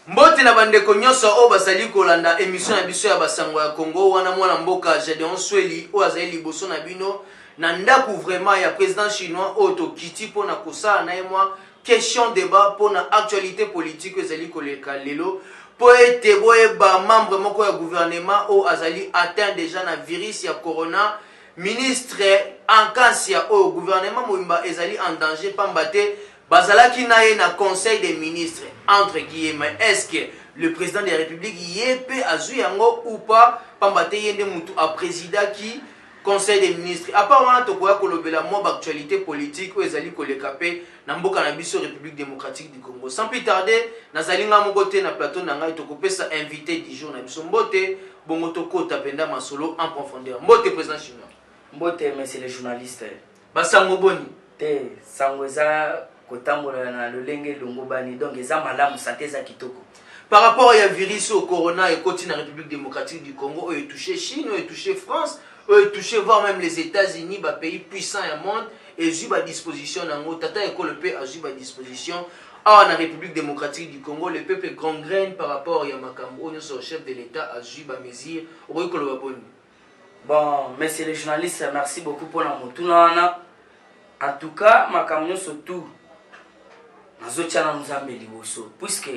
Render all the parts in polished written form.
Mbote na bandeko nyonso o basali kolanda émission ya biso ya basango ya Congo wana mwana mboka Gedeon Sweli o azali liboso na bino na ndaku vraiment ya président chinois o to kiti pona kosala na mwa question débat pona actualité politique ezali koleka lelo po ete boyeba membre moko ya gouvernement o azali atteint déjà na virus ya corona. Ministre Ankansia o gouvernement moimba ezali en danger pambate bazalaki naye na conseil des ministres entre guillemets. Est-ce que le président de la République yépe azu yango ou pas pambate yende mutu a président qui conseil des ministres à part wana tokoya kolobela mo actualité politique o ezali koleka pe na mboka na biso République démocratique du Congo. Sans plus tarder nazali nga moko te na plateau na ngai tokopesa invité du jour na biso mbote bongo tokota penda masolo en profondeur. Mbote président chinois. Mbote monsieur le journaliste. Basango boni te sango eza kotambola na lolenge longo bani donc eza malamu santé za kitoko. Par rapport à virus au corona et côté na République démocratique du Congo, il touché Chine, il touché France, il touché voire même les États-Unis, bah pays puissants au monde et eu à disposition nango tata école le pays a eu à disposition à la République démocratique du Congo le peuple gangrène par rapport à Makambo, notre chef de l'État a eu à mesure au école boni. Bon, monsieur le journaliste, merci beaucoup pour la motuna. En tout cas, Makambo surtout nazotiana nzambe liboso puisque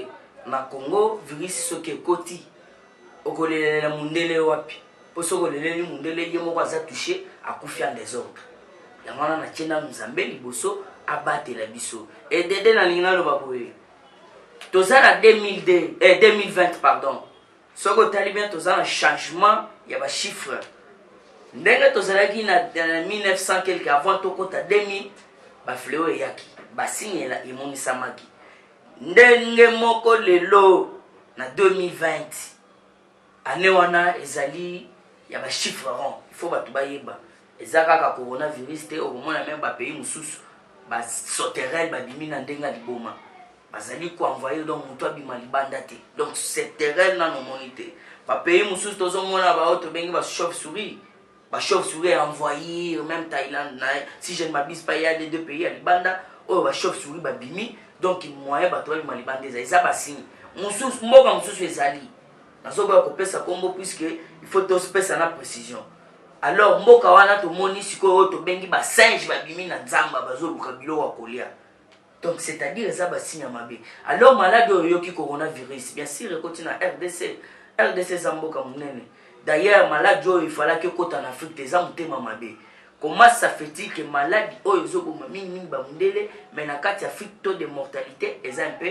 na Congo virus soki ekoti okolelela mundele wapi poso koleleli mundele ye moko aza touché akufi en désordre yango wana na tienda nzambe liboso abatela biso et dede na lingina loba boye toza na 2020 pardon soko tali bien toza na changement ya ba chiffre ndenge tozalaki na 1900 quelque avant tokota 2000 ba fléau yaki basigne la imonisamaki ndenge moko lelo na 2020 année wana ezali ya ba chiffre rond il faut batu bayeba ezaka ka coronavirus te okomona même ba pays mususu ba sauterelle ba bimina ndenga liboma bazali ko envoyer donc muto abima libanda te donc c'est terrain na no monité ba pays mususu tozomona ba auto bengi ba chauve-souris envoyé même Thaïlande si je ne m'abuse pas il y a des deux pays à libanda oh ba chauve-souris ba bimi donc moyen bato ba libanda eza ba signe mususu mboka mususu ezali nazoba ko pesa kombo puisque il faut tous pesa na précision. Alors mboka wana to moni siko to bengi ba singe ba bimi na nzamba bazoluka biloko kolia. Donc c'est-à-dire ça ba signe mabe. Alors malade yoki coronavirus bien sûr ekoti na RDC zamboka munene. D'ailleurs malade il fallait que kota en Afrique des amutema mabe. Comment ça fait-il que maladie oh ils ont mingi ba mundele mais na kati Afrique taux de mortalité est un peu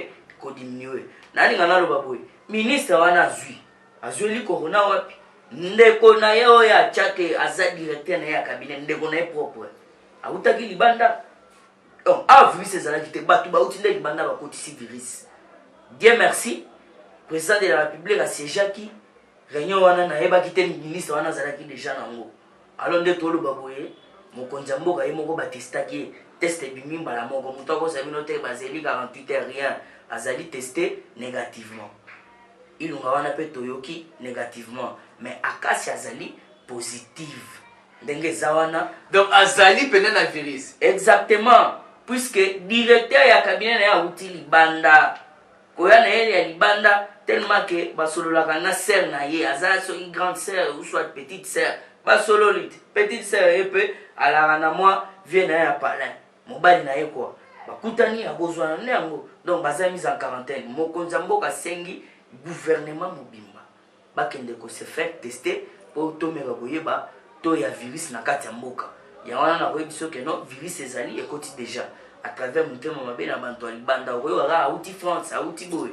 diminué. Nani ngana lo baboy. Ministre wana azui li corona wapi. Ndeko na yeo ya chake aza directeur na ya cabinet ndeko na propre. Autaki libanda. Donc virus ezalaki te batu ba uti ndeki libanda ba kotisi virus. Dieu merci. Président de la République a siégaki réunion wana na yeba kite ministre wana zalaki déjà nango. Alors nde tolo baboye mokonzi mboka ye moko batestaki test bimi mbala moko mutako sabino te bazeli 48 heures rien azali testé négativement. Ilunga wana pe toyoki négativement mais akasi azali positive. Ndenge zawana donc azali pena na virus. Exactement puisque directeur ya cabinet na ya uti libanda koya na ya libanda tellement que basololaka na sœur na ye azala so une grande sœur ou soit petite sœur basololite petite sœur epe ala na moi vient na ya palin mobali na ye quoi bakutani abozwana na yango donc baza mise en quarantaine mokonza mboka sengi gouvernement mobimba bakende ko se faire tester pour to mera boyeba to ya virus na kati ya mboka ya wana na koyebiso ke no virus ezali ekoti déjà à travers mutema mabe na bantu libanda oyo ala outi France outi boy.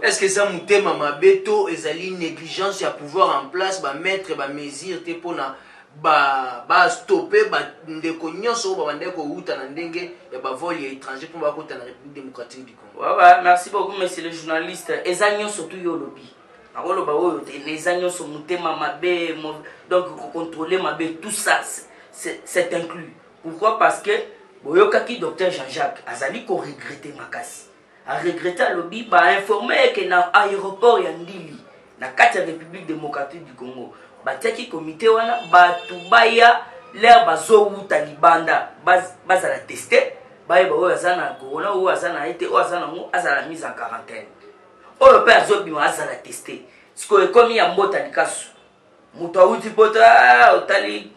Est-ce que ça mutema mabe to ezali négligence ya pouvoir en place ba mettre ba mesure te pona ba stopper ba ndeko nyonso ba ndeko uta na ndenge ya ba vol ya étranger pour ba kota na République démocratique du Congo. Ouais, merci beaucoup monsieur le journaliste. Ezanyo surtout yo lobby. Akolo ba oyo ezanyo so mutema mabe donc contrôler mabe tout ça c'est inclus. Pourquoi? Parce que boyokaki docteur Jean-Jacques azali ko regretter makasi. A regretter lobby ba informer que na aéroport ya Ndili na kati ya République démocratique du Congo batiaki comité wana batu baya l'air bazo uta libanda bazala tester baye ba oyo azana corona ou azana été ou azana mo azala mise en quarantaine oyo mpe azobima azala teste sikoyo ekomi ya mbota likasu moto awuti pota otali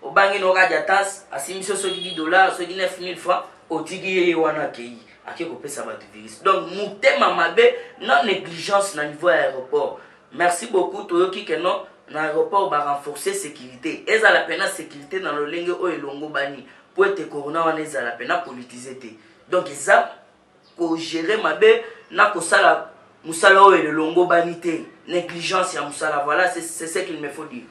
obangi nokaja tas asimisi soki $10 soki 9000 francs otiki ye wana akei ake kopesa bato virus donc motema mabe non négligence na niveau ya aéroport merci beaucoup toyoki keno na aéroport barenforcer sécurité ezala pena sécurité na lolenge oyo elongo bani po ete corona wana ezala pena politiser te donc eza kogere mabe na kosala musala oyo elongo bani te négligence ya musala voilà c'est ce qu'il me faut dire.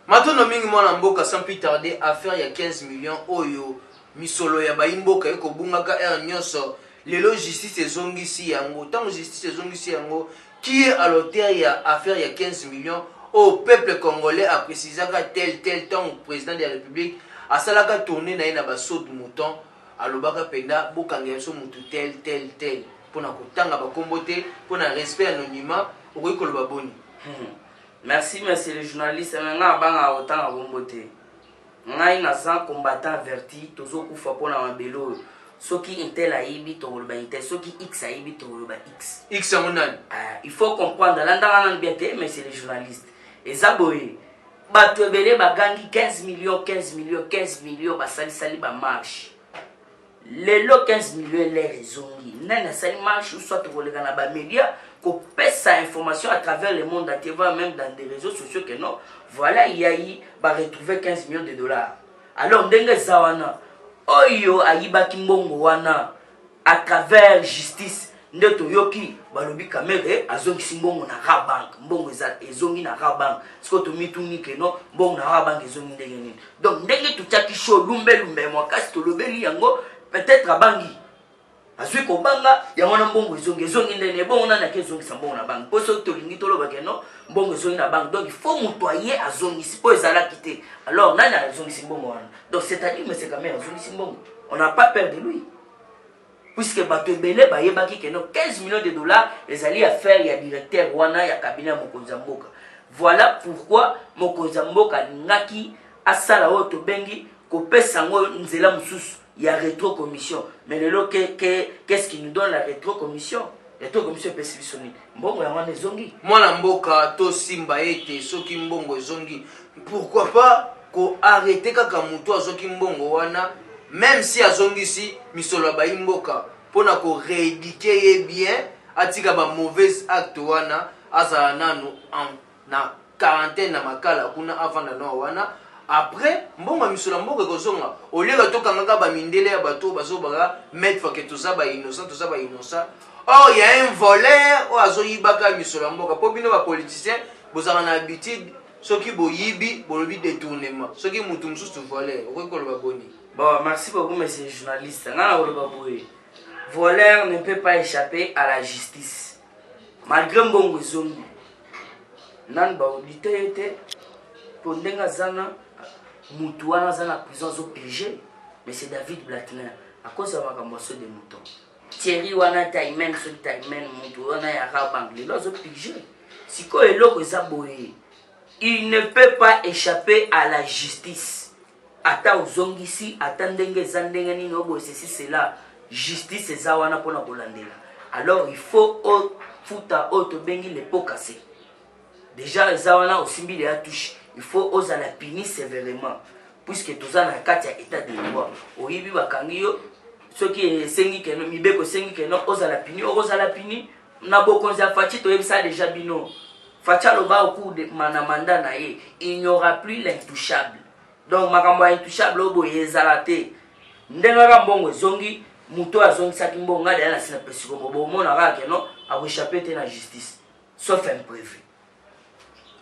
Matono mingi mwana mboka sans plus tarder affaire ya 15 millions oyo misolo ya baimboka eko bungaka nyonso lelo justice ezongisi yango tango justice ezongisi yango qui est à l'auteur ya affaire ya 15 millions au peuple congolais a précisé tel temps président de la République a salaka tourner na basaut de mouton alobaka penda bokanga so mutu tel pona kotanga bakombote pona respect anonymat okoki koloba boni. Merci monsieur le journaliste nga banga otanga bombote ngai naza combattant averti tozokufa pona mabelo soki intel aibi toloba intel soki x aibi toloba x amonani il faut comprendre landanga nan bien te monsieur le journaliste ezaboye bato ebele bagangi 15 millions basalisali bamarche lelo 15 millions les ezongi nani asali marche ou soit tokoleka na bamédia kopesa information à travers le monde entier voire même dans des réseaux sociaux que non voilà il y a eu retrouver 15 millions de dollars alors ndenge zawana oyo ayibaki mbongo wana à travers justice nde toyoki balobi kamere azongisi mbongo na Rabank mbongo ezongi na Rabank siko tomituni ke no mbongo na Rabank ezongi ndenge nini donc ndenge tutaki show lumbe mwakasi tolobeli yango peut-être abangi azwi kobanga yango na mbongo ezongi ndenge bongo na kezongisa mbongo na bank po soki tolingi toloba ke no mbongo ezongi na bank donc il faut mutoyer azongisi po ezalaki te alors nani azongisi mbongo wana donc c'est-à-dire mais c'est quand même azongisi mbongo on n'a pas peur de lui puisque bato ebele bayebaki ke no 15 millions de dollars ezali affaire ya directeur wana ya cabinet mokonzi mboka voilà pourquoi mokonzi mboka alingaki asala oyo tobengi kopesa ngo nzela mosusu ya rétrocommission mais lelo qu'est-ce qui nous donne la rétrocommission pesi bisoni mbongo ya wana ezongi mwana mboka to simba ete soki mbongo ezongi pourquoi pas ko arrêter kaka mutu azoki mbongo wana même si azongisi misolo ya baimboka pona ko rééduquer ye bien atika ba mauvais acte wana azala nanu na quarantaine na makala kuna avanda no wana après mbongo misolo mboka kozonga olega tokangaka bamindele ya bato bazobaka mettre fois que toza ba innocent or il y a un voleur o azoyibaka misolo mboka po bino ba politicien bozaka na habitude soki boyibi bolobi détournement soki mutu mususu voleur okoki koloba boni. Bon, merci beaucoup, monsieur le journaliste. Voleur ne peut pas échapper à la justice. Malgré mon zongi. Nan ba audité était pour ndenga zana mutuana zana prison zo piégé. Mais c'est David Blattner à cause de ma cambosso de mouton. Thierry wana taimen so taimen mutuana ya Rabank les zo piégé. Siko eloko zaboye. Il ne peut pas échapper à la justice. Ata uzongisi ata ndenge zandenge nini obo ceci cela justice eza wana pona kolandela alors il faut futa auto bengi le pot cassé déjà eza wana osimbi le touche il faut oza la punir sévèrement puisque toza na kati ya état de droit oyibi bakangi yo soki esengi keno mibeko sengi keno oza la punir na bokonzi ya fachi toyebisa déjà bino fachi aloba au cours de manamanda na ye il n'y aura plus l'intouchable. Donc makambo intouchable obo ezalate ndengaka mbongo zongi muto azongisaki mbongo ngade na sina pesiko bobo mona kaka no a échapper te na justice sauf imprévu.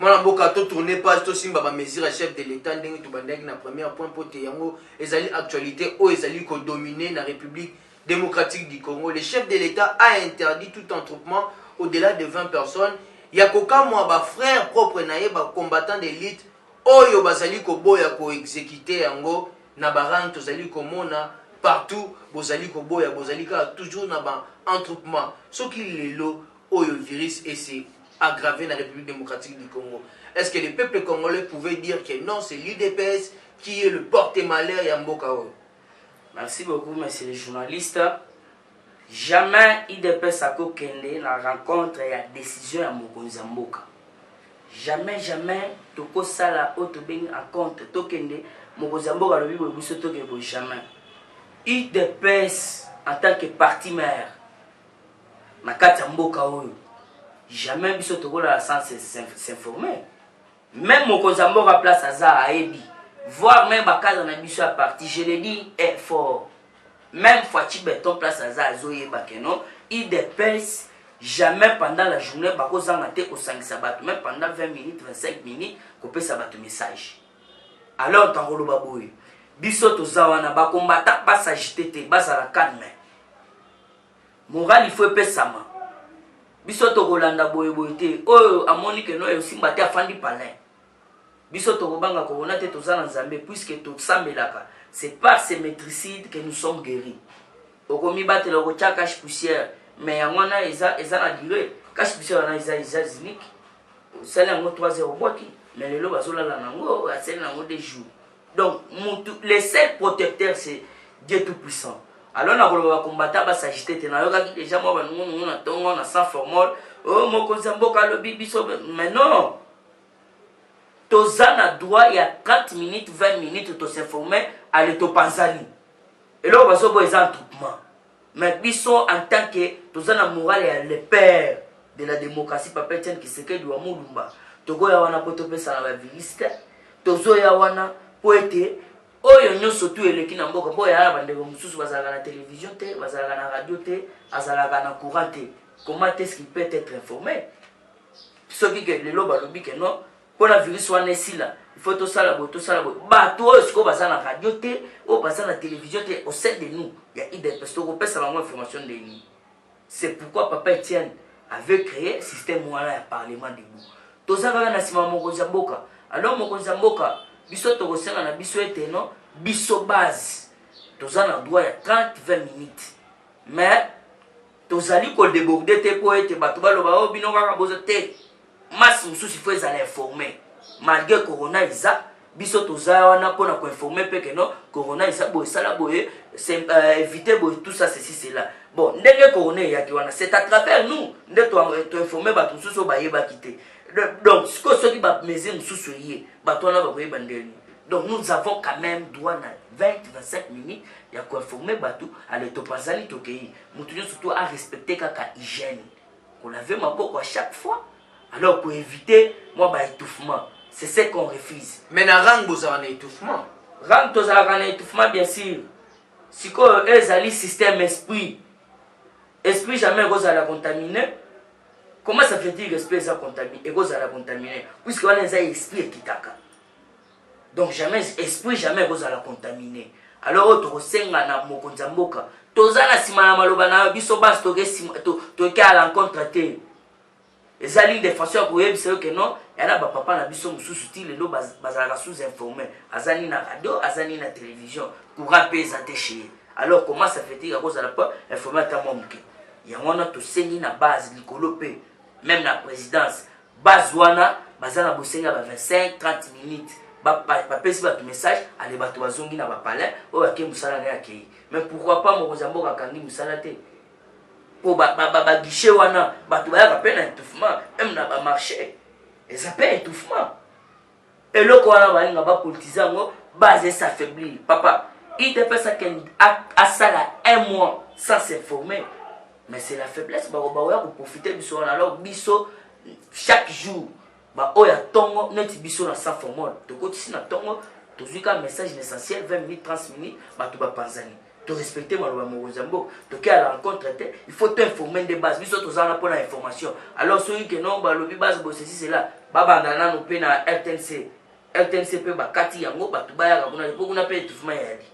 Mwana mboka to tourner page to simba ba mesure chef de l'état ndenge to bandaki na premier point pote yango ezali actualité o ezali ko dominer na République démocratique du Congo. Le chef de l'état a interdit tout attroupement au-delà de 20 personnes. Yakoka moi ba frère propre naye ba combattant d'élite oyo bazali ko boya ko exécuter yango na barang tozali komona partout bozali ko boya bozali ka toujours na ba entroupement soki lelo oyo virus et c'est aggravé dans la République démocratique du Congo. Est-ce que le peuple congolais pouvait dire que non, c'est l'UDPS qui est le porte-malheur ya mboka oyo? Merci beaucoup monsieur le journaliste. jamais IDPS akokende na rencontre ya décision ya mokonzi ya mboka. Jamais tokosala oyo tobengi rencontre tokende mokonzi ya mboka alobi boye biso tokende boye jamais. IDPS en tant que parti mère na kati ya mboka oyo jamais biso tokolala sans s'informer. Même mokonzi ya mboka place aza ayebi, voire même bakaza na biso ya parti, je le dis est fort. Même Fati Beton place aza azoyeba que non, IDPS jamais pendant la journée bakozanga te osangisa bato, même pendant 20 minutes 25 minutes kopesa bato message. Alors tangoloba boye biso toza wana bakombata basagite te bazala calme. Moral il faut epesama. Biso tokolanda boye boye te oyo amoni que no esimba te afandi palin. Biso tokobanga kobona te toza na Nzambe puisque tosambelaka. C'est par ces maîtricides que nous sommes guéris. Okomi battre le rocha cache poussière, mais yangwana eza na durée. Cache poussière na eza unique. Sala ngo 3-0 boki, mais le lo bazola la nango, asel nango des jours. Donc le seul protecteur c'est Dieu tout puissant. Alors na koloba combattre ba s'agiter te na yoka déjà moi banungu na tongo na sans formol. Oh mokonzi mboka lobi biso, mais non. Tozana droit il y a 30 minutes 20 minutes to s'informer à l'etopanzani. Et là on va se voir les entroupements. Mais biso en tant que tozana moral et le père de la démocratie papa Etienne Tshisekedi wa Mulumba. Togo ya wana poto pesa na viliste. Tozo ya wana po ete oyo nyoso tu eleki na mboka po ya bandeko mususu bazalaka na télévision te, bazalaka na radio te, azalaka na courant te. Comment est-ce qu'il peut être informé? Ce qui que le loba lobi que non. Pour la virus wana esila, il faut tout ça la boîte, tout ça la boîte. Bah toi, ce qu'on va dans la radio te, ou dans la télévision te, au sein de nous, il y a des personnes qui ont la information de nous. C'est pourquoi Papa Etienne avait créé un système où il y a parlement debout. Tout ça va dans sima mokonzi mboka. Alors mokonzi mboka, biso to kosenga na biso ete non, biso base. Tout ça na droit il y a 30-20 minutes. Mais tozali ko déborder te po ete bato baloba o bino kaka bozo te. Mas mususu faut aller informer malgré corona isa biso toza wana pona ko informer pe que non corona isa boy sala boy c'est éviter boy tout ça ceci cela bon ndenge corona ya ki wana c'est à travers nous nde to informer ba mususu ba yeba kité donc ce que ceux qui ba mesure mususu yé ba to na ba ko yeba ndeni. Donc nous avons quand même droit na 20-25 minutes ya ko informer batu à l'etopanzali tokei mutu surtout à respecter kaka hygiène qu'on avait maboko à chaque fois. Alors pour éviter moi bah étouffement, c'est ce qu'on refuse. Mais na rang boza na étouffement. Rang toza na étouffement bien sûr. Si quoi ezali système esprit. Esprit jamais goza la contaminer. Comment ça fait dire esprit ça contaminé et goza la contaminé puisque on a esprit kitaka. Donc jamais esprit jamais goza la contaminé. Alors to senga na mokonzi mboka. Toza na sima na maloba na biso bas to ke à l'encontre te. Les alliés de façon pour eux, c'est que non, il y a des papa na biso mususu ti lelo bazala sous informé, azali na radio, azali na télévision, courant pesa téché. Alors comment ça fait dire à cause de la pas informer ta momke. Il y a wana to sengi na base likolopé, même la présidence, base wana bazala bosenga ba 25-30 minutes. Ba pesi ba message, allez ba to bazongi na ba palais, o ya ke musala na yake. Mais pourquoi pas mo kozamboka kangi musala te? Pour guichet wana bato ba ya peine étouffement même na ba marché et ça peut étouffement et le quoi wana ba nga ba politiser ngo base s'affaiblir papa il dépend ça à ça là un mois sans s'informer mais c'est la faiblesse ba ya pour profiter biso alors biso chaque jour ba oya tongo net biso na sans formol to kotisi na tongo to zuka message essentiel 20 minutes 30 minutes ba to ba panzani. De respecter maloba mokozambo to ke à la rencontre il faut t'informer des bases biso to za na pona information alors ceux qui non ba lobi base bo ceci cela ba bandana no pe na RTNC pe ba kati yango ba to ba ya kuna po kuna pe étouffement ya di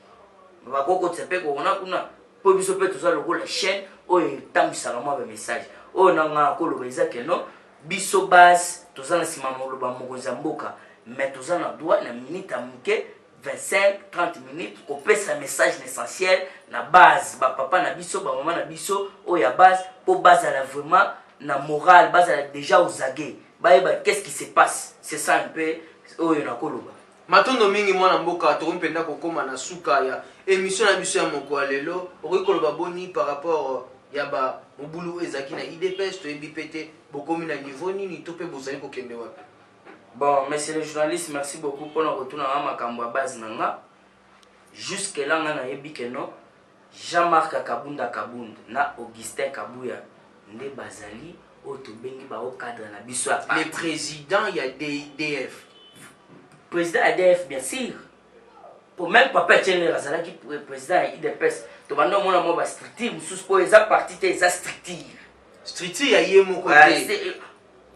ba koko tsepe ko na kuna po biso pe to za logo la chaîne o etamisa na ba message o na nga ko loba ezake non biso base to za na sima maloba mokozamboka mais to za na droit na minute amuke 25-30 minutes pour passer un message essentiel na base ba papa na biso ba maman na biso o ya base pour base à la vraiment na morale base à la déjà aux aguets ba qu'est-ce qui se passe c'est ça un peu o yo na koloba matondo mingi mwana mboka to mpenda kokoma na suka ya émission na biso ya moko lelo ori koloba boni par rapport yaba mobulu ezaki na IDPS to ebipete bokomi na niveau nini to pe bozali ko kende wapi? Bon, monsieur le journaliste, merci beaucoup pour notre retour à makambo à base nanga. Jusque là on a yebi que non Jean-Marc Kabunda Kabunda na Augustin Kabuya nde bazali otobengi ba au cadre na biso. Le président il y a DF. Président ADF bien sûr. Pour même papa Tchène Razala qui président IDPS. To bando mona mo ba structure sous po eza parti te eza structure. Structure ya yemo côté.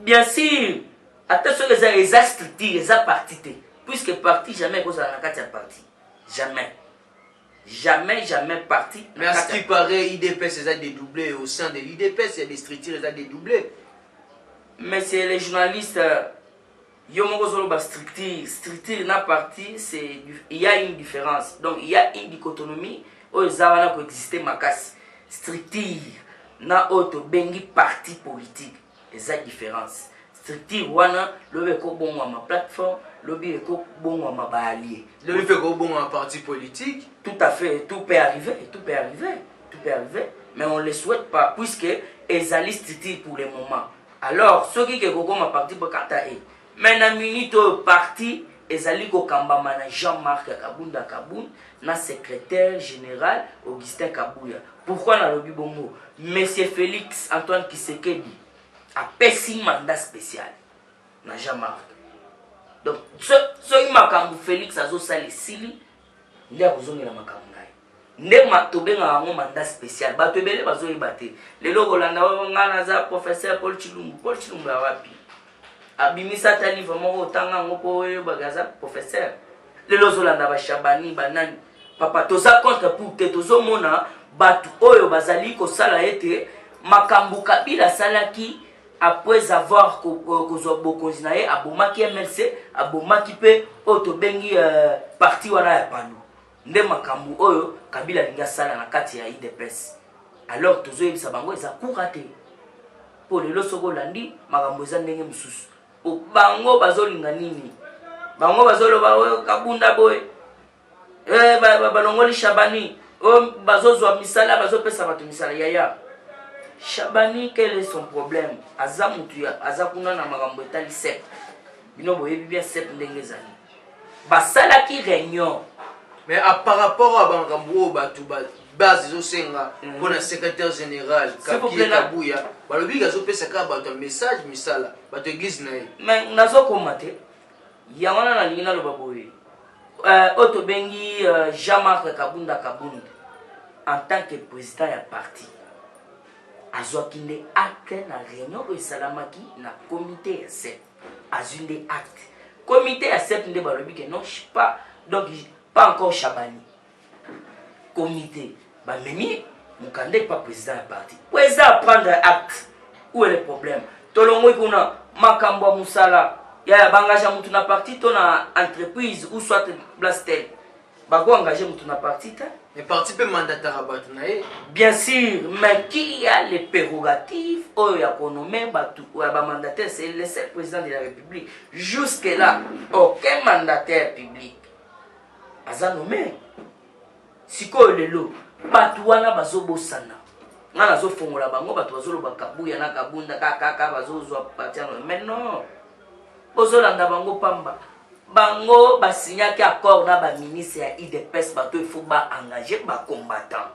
Bien sûr. Attention les structure les parti te. Puisque parti jamais cause la carte parti. Jamais. Jamais parti. Mais à ce qui paraît, IDPS est dédoublé. Au sein de l'IDPS, il y a des structures qui dédoublées. Mais c'est les journalistes. Structure n'a parti, il y a une différence. Donc il y a une dichotomie où ils ont coexisté ma casse. Structure n'a autre bengi parti politique. Il y a une différence. Structure wana le ko bon ma plateforme, le ko bon ma allié. Le fait ko bon un parti politique. Tout à fait, tout peut arriver, mais on ne le souhaite pas puisque ils allaient structure pour le moment. Alors ceux qui ko ma parti pour kata e. Mais na minute parti ezali ko kamba mana Jean-Marc Kabunda Kabunda na secrétaire général Augustin Kabuya. Pourquoi na lobi bongo? Monsieur Félix Antoine Kisekedi a pesi mandat spécial na Jean-Marc. Donc ce makambu Félix azo sali sili ndia kozongela makambu ngai. Ndema tobenga ngo mandat spécial. Bato ebele bazo yebate. Lelo kolanda ngana za professeur Paul Chilumbu. Paul Chilumbu awapi? Abimisa tali vraiment otanga ngopo bagaza professeur. Lelo zolanda ba Shabani banani. Papa toza contre pour que tozo mona batu oyo bazali ko sala ete makambu Kabila salaki après avoir kozwa bokonzi na ye abomaki MLC abomaki pe oto bengi parti wana ya pano. Nde makambu oyo Kabila linga sala na kati ya IDPS. Alors tozo yebisa bango eza kurate. Po lelo soko landi makambu eza ndenge mususu. Bango bazolinga nini? Bango bazoloba oyo Kabunda boy. Balongoli Shabani. Bazozwa misala bazopesa bato misala yaya. Shabani, quel est son problème? Azamutuya, Azakuna na magambo etali sep. Bino boyebi bien sep ndenge zali. Basala ki réunion. Mais par rapport à Bangambo, base zo senga pour le secrétaire général Kabuya, balobi gazo pesa ka bato message misala, bato église na. Mais nazo komate. Yangana na lingina lo baboye. Oto bengi Jean-Marc Kabunda Kabunda en tant que président ya parti. Azwakinde acte na réunion de Salamaki na comité ya CEP. Azunde acte. Comité ya CEP nde balobi que non pas donc pas encore Chabani. Comité ba memi mukande pas président ya parti. Président prendre acte. Où est le problème? Tolongo kuna makambo musala ya bangaja mutu na parti to na entreprise ou soit blastel. Ba ko engager mutu na parti ta. Les partis peuvent mandataire à Batunae. Bien sûr, mais qui a les prérogatives au Yakonome, mandataire, c'est le seul président de la République. Jusque-là, aucun mandataire public. Aza nommé. Si ko lelo, Batuana bazobo sana. Ngana zo fongola bango batu bazolo bakabuya na Kabunda kaka bazozo partir. Mais non. Bozolanda bango pamba. Bango ba signaki accord na ba ministre ya IDPS bato il faut ba engager ba combattant.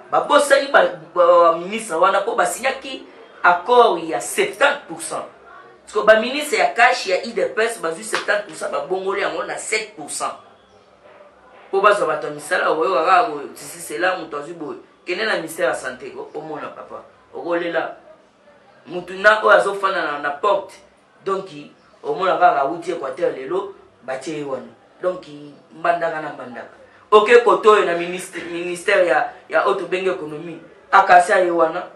Ba bosali ba ministre wana ko ba signaki accord ya 70%. Parce que ba ministre ya cash ya IDPS ba 70% ba bongoli yango na 7%. Po ba zo bato misala oyo kaka ko si c'est là mutu azubo. Kene na ministère ya santé ko mona papa. Okolela mutu na oyo azofana na porte. Donc au moins la route équateur lelo batie wana donc mbandaka na mbandaka OK koto na ministère ya auto benge économie akasa wana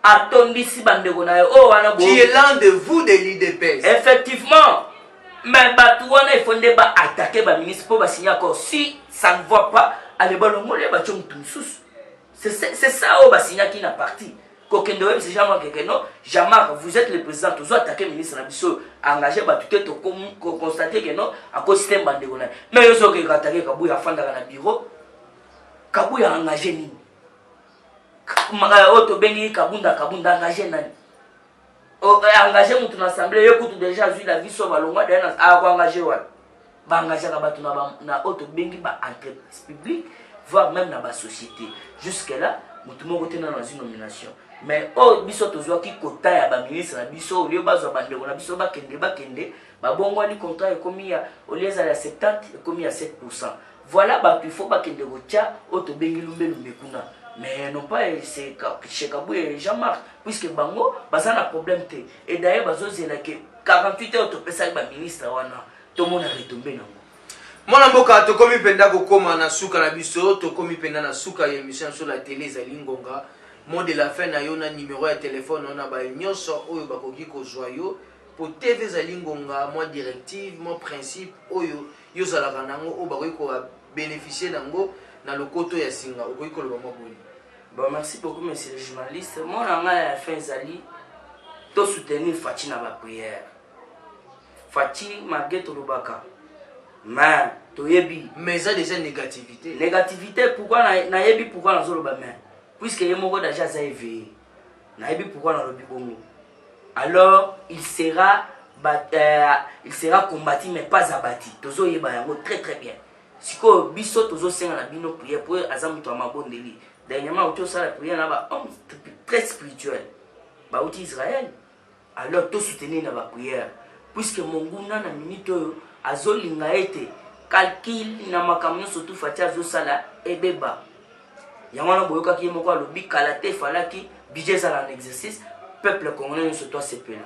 atondisi bandeko na yo wana bo qui est l'un de vous de l'IDPS. Effectivement, mais batu wana il faut ba attaquer ba ministre pour ba signer accord si ça ne va pas aller balongole ba chomtumsus. C'est ça au ba signer qui na parti. C'est Jean-Marc, vous êtes le président, vous avez attaqué le ministre Nabiso, engagé, tout constater que non, à cause du système bandé. Mais vous avez attaqué Kabouya Fanda dans le bureau, Kabouya engagé. Oto bengi kabunda engagé nani. Engagé mutu na assemblée yo kutu déjà vu la vie so balongwa dana ko engagé wa. Ba engagé ka batu na oto bengi ba entreprise publique voire même na ba société. Jusque là mutu moko tena dans une nomination. Mais biso tozwa ki kota ya ba ministre na biso olio bazwa bandeko na biso bakende ba bongwani contrat ekomi ya olieza ya 70 ekomi ya 7%. Voilà ba il faut bakende kotia oto bengi lumbe kuna. Mais non pas c'est chez Kabou et Jean-Marc puisque bango baza na problème te. Et d'ailleurs bazo zela que 48 heures to pesa ba ministre wana to mona retomber nango. Mwana mboka tokomi penda kokoma na suka na biso tokomi penda na suka ya émission sur la télé za Lingonga. Mot de la fin na yo na numéro ya téléphone on a ba nyonso oyo bakoki ko joyo pour TV za Lingonga moi directive mon principe oyo yo za la kanango o bakoki ko bénéficier nango na lokoto ya singa okoki ko loba maboni. Bon merci beaucoup monsieur le journaliste. Mon anga ya fin zali to soutenir Fati na ba prière. Fati Marguerite Lubaka. Mais toyebi mais ça déjà négativité. Négativité pourquoi na yebi pourquoi na zolo ba mais puisque yemoko déjà ça éveillé. Na yebi pourquoi na lobi bongo. Alors il sera combattu mais pas abattu. Tozo yeba yango très très bien. Siko biso tozo senga na bino prière pour azamu to mabondeli. Dernièrement auto ça la prière na ba homme très spirituel. Ba outi Israël. Alors to soutenir na ba prière puisque monguna na minute azolinga ete calcul na makamyo surtout fatia zo sala ebeba. Yango na boyoka ki moko alobi kalate falaki budget ça en exercice peuple congolais se doit s'épeler.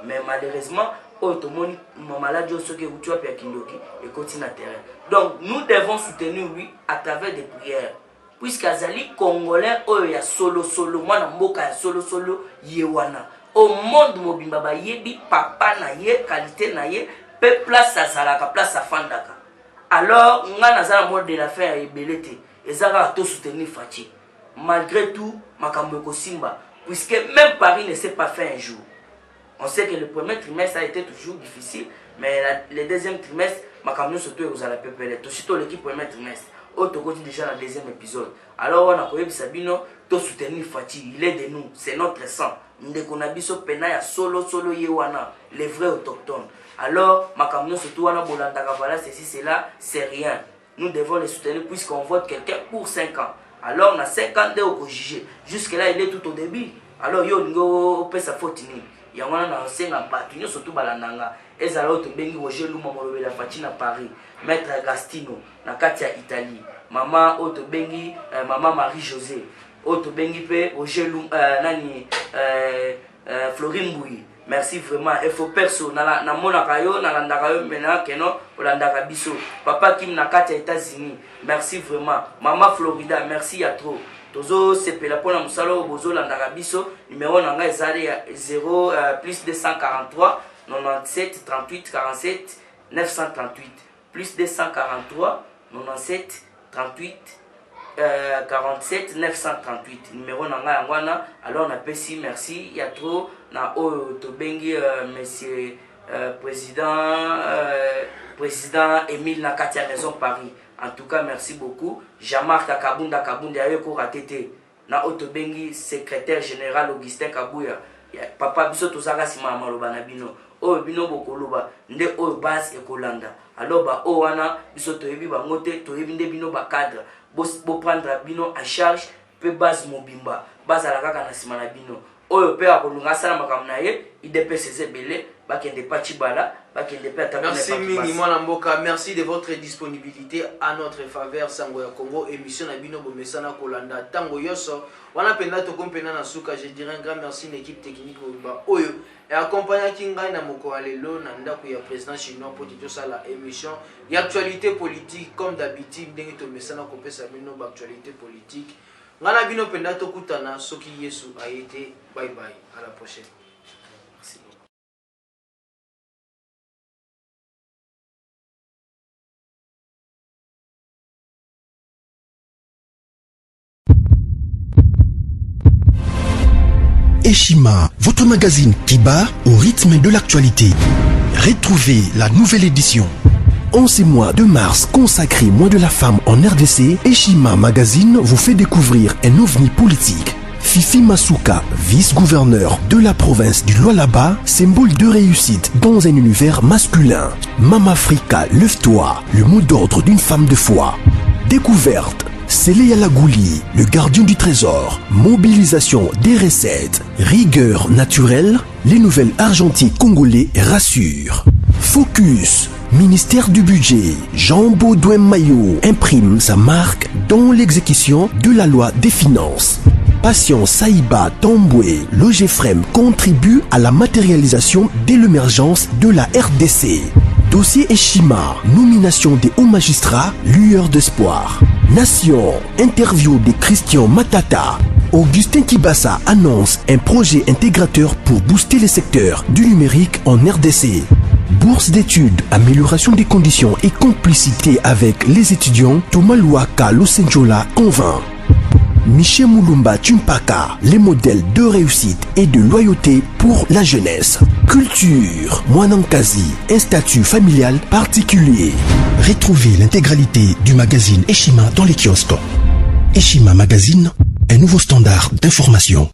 Mais malheureusement automoni maladie au soke utu apia kindoki et continue à terrain. Donc nous devons soutenir lui à travers des prières. Puisqu'azali congolais oyo ya solo mwana mboka ya solo yewana. Au monde mobimba ba yebi papa na ye qualité na ye pe place à salaka place à fandaka. Alors nga nazala mode de la fin ya ebelete ezaka to soutenir Fati. Malgré tout makambo ko simba puisque même Paris ne s'est pas fait un jour. On sait que le premier trimestre a été toujours difficile, mais le deuxième trimestre, makambo surtout vous allez pepele. Tout surtout l'équipe premier trimestre. Autre côté déjà dans le deuxième épisode. Alors on a koyebi Sabino to soutenir Fati, il est de nous, c'est notre sang. Ndeko na biso pena ya solo yewana, les vrais autochtones. Alors makambo surtout wana bolandaka voilà ceci cela, c'est rien. Nous devons les soutenir puisqu'on vote quelqu'un pour 5 ans. Alors on a 5 ans de au juger. Jusque là il est tout au début. Alors yo ngo pesa faute ni. Yangwana na senga batunyo surtout balandanga. Ezala auto bengi Roger Luma molobela Fati na Paris. Maître Agastino na Katia Italie. Maman auto bengi maman Marie-José. Auto bengi pe Roger Luma nani Florine Bouy. Merci vraiment. Il faut perso na monaka yo na landaka yo maintenant keno olandaka biso. Papa Kim na Katia États-Unis. Merci vraiment. Maman Florida, merci à trop. Tozo sepela pona musalo bozo landaka biso. Numéro nanga ezali 0 plus 243 97 38 47 938 plus 243 97 38 47 938 numéro nanga yangwana. Alors on appelle si merci il y a trop na to bengi monsieur président Émile Nakatia Maison Paris. En tout cas merci beaucoup. Jean-Marc Kabunda ayeko ratete na otobengi secrétaire général Augustin Kabouya. Papa biso tozaka sima maloba na bino. O bino bokoloba nde o base ekolanda. Alors ba o wana biso toyebi bango te toyebi nde bino ba cadre. Bo prendre bino en charge pe base mobimba. Base ala kaka na sima na bino. Oyo pe akolunga sala makambo na ye IDPS belé bakende pa chibala bakende pe attaquer. Merci mingi mwana mboka, merci de votre disponibilité à notre faveur sango ya Congo émission na bino bomesana kolanda tango yoso wana penda to kompena na suka. Je dirais un grand merci l'équipe technique ba oyo et accompagné kingai na moko alelo na ndako ya président chinois pour tout ça la émission y actualité politique comme d'habitude ndenge to mesana ko pesa bino ba actualité politique. Ngana bino penda to kutana soki Yesu a été. Bye bye, à la prochaine. Merci beaucoup. Eshima, votre magazine qui bat au rythme de l'actualité. Retrouvez la nouvelle édition. 11 mois de mars consacré mois de la femme en RDC, Eshima Magazine vous fait découvrir un ovni politique. Fifi Masuka, vice-gouverneur de la province du Lualaba, symbole de réussite dans un univers masculin. Mama Africa, lève-toi, le mot d'ordre d'une femme de foi. Découverte. Sélé Alagouli, le gardien du trésor. Mobilisation des recettes. Rigueur naturelle. Les nouvelles argentiers congolais rassurent. Focus. Ministère du budget. Jean Baudouin Maillot imprime sa marque dans l'exécution de la loi des finances. Patience Saïba Tamboué, l'OGFREM contribue à la matérialisation de l'émergence de la RDC. Dossier Eshima, nomination des hauts magistrats, lueur d'espoir. Nation, interview de Christian Matata. Augustin Kibassa annonce un projet intégrateur pour booster les secteurs du numérique en RDC. Bourse d'études, amélioration des conditions et complicité avec les étudiants, Thomas Luaka Losenjola convainc. Michel Moulumba Tumpaka, les modèles de réussite et de loyauté pour la jeunesse. Culture, Mwanankazi, un statut familial particulier. Retrouvez l'intégralité du magazine Eshima dans les kiosques. Eshima Magazine, un nouveau standard d'information.